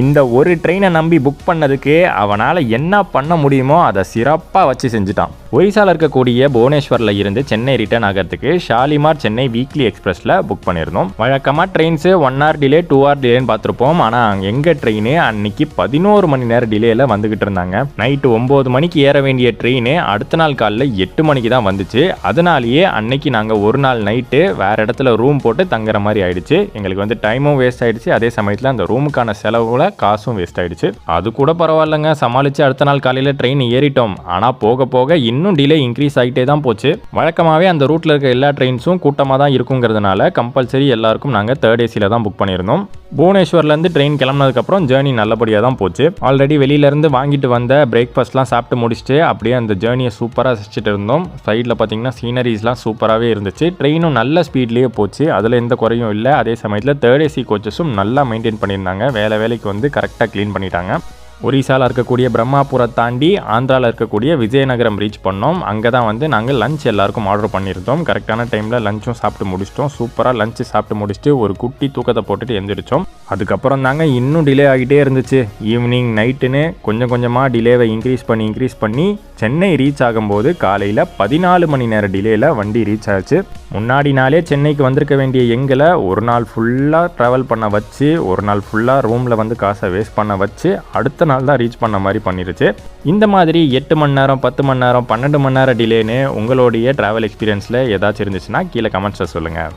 இந்த ஒரு ட்ரெயினை நம்பி புக் பண்ணதுக்கு அவனால் என்ன பண்ண முடியுமோ அதை சிறப்பாக வச்சு செஞ்சுட்டான். ஒரிசாவில் இருக்கக்கூடிய புவனேஸ்வரில் இருந்து சென்னை ரிட்டர்ன் ஆகிறதுக்கு ஷாலிமார் சென்னை வீக்லி எக்ஸ்பிரஸில் புக் பண்ணியிருந்தோம். வழக்கமாக ட்ரெயின்ஸு 1 hour டிலே 2 hour டிலேன்னு பார்த்துருப்போம். ஆனால் எங்கள் ட்ரெயின் அன்னைக்கு 11 மணி நேரம் டிலேயில் வந்துக்கிட்டு இருந்தாங்க. நைட்டு 9 மணிக்கு ஏற வேண்டிய ட்ரெயின் அடுத்த நாள் காலையில் 8 மணிக்கு தான் வந்துச்சு. அதனாலேயே அன்னைக்கு நாங்கள் ஒரு நாள் நைட்டு வேறு இடத்துல ரூம் போட்டு தங்குற மாதிரி ஆயிடுச்சு. எங்களுக்கு வந்து டைமும் வேஸ்ட் ஆயிடுச்சு. அதே சமயத்தில் அந்த ரூமுக்கான செலவுல காசும் வேஸ்ட் ஆயிடுச்சு. அது கூட பரவாயில்லைங்க, சமாளித்து அடுத்த நாள் காலையில் ட்ரெயின் ஏறிட்டோம். ஆனால் போக போக இன்னும் டிலே இன்க்ரீஸ் ஆகிட்டே தான் போச்சு. வழக்கமாகவே அந்த ரூட்டில் இருக்க எல்லா ட்ரெயின்ஸும் கூட்டமாக தான் இருக்குங்கிறதுனால கம்பல்சரி எல்லாருக்கும் நாங்கள் 3rd ஏசியில் தான் புக் பண்ணியிருந்தோம். புவனேஸ்வர்லேருந்து ட்ரெயின் கிளம்புனதுக்கப்புறம் ஜேர்னி நல்லபடியாக தான் போச்சு. ஆல்ரெடி வெளியிலேருந்து வாங்கிட்டு வந்த பிரேக்ஃபாஸ்ட்லாம் சாப்பிட்டு முடிச்சுட்டு அப்படியே அந்த ஜேர்னியை சூப்பராக ரசிச்சுட்டு இருந்தோம். சைடில் பார்த்தீங்கன்னா சீனரிஸ்லாம் சூப்பராகவே இருந்துச்சு. ட்ரெயினும் நல்ல ஸ்பீட்லேயே போச்சு. அதில் எந்த குறையும் இல்லை. அதே சமயத்தில் 3rd ஏசி கோச்சஸும் நல்லா மெயின்டைன் பண்ணியிருந்தாங்க. வேலைக்கு வந்து கரெக்டாக க்ளீன் பண்ணிட்டாங்க. ஒரிசாவில் இருக்கக்கூடிய பிரம்மாபுரம் தாண்டி ஆந்திராவில் இருக்கக்கூடிய விஜயநகரம் ரீச் பண்ணோம். அங்கே தான் வந்து நாங்கள் லஞ்ச் எல்லாருக்கும் ஆர்டர் பண்ணியிருந்தோம். கரெக்டான டைமில் லஞ்சும் சாப்பிட்டு முடிச்சிட்டோம். சூப்பராக லஞ்சு சாப்பிட்டு முடிச்சுட்டு ஒரு குட்டி தூக்கத்தை போட்டுட்டு எழுந்திரிச்சோம். அதுக்கப்புறம் தாங்க இன்னும் டிலே ஆகிட்டே இருந்துச்சு. ஈவினிங் நைட்டுன்னு கொஞ்சம் கொஞ்சமாக டிலேவை இன்க்ரீஸ் பண்ணி சென்னை ரீச் ஆகும்போது காலையில் 14 மணி நேரம் டிலேயில் வண்டி ரீச் ஆச்சு. முன்னாடி நாளே சென்னைக்கு வந்திருக்க வேண்டிய எங்களை ஒரு நாள் ஃபுல்லாக ட்ராவல் பண்ண வச்சு, ஒரு நாள் ஃபுல்லாக ரூமில் வந்து காசை வேஸ்ட் பண்ண வச்சு அடுத்த நாள் தான் ரீச் பண்ண மாதிரி பண்ணிருச்சு. இந்த மாதிரி 8 மணி நேரம் 10 மணி நேரம் 12 மணி நேரம் டிலேன்னு உங்களுடைய ட்ராவல் எக்ஸ்பீரியன்ஸில் ஏதாச்சும் இருந்துச்சுன்னா கீழே கமெண்ட்ஸில் சொல்லுங்கள்.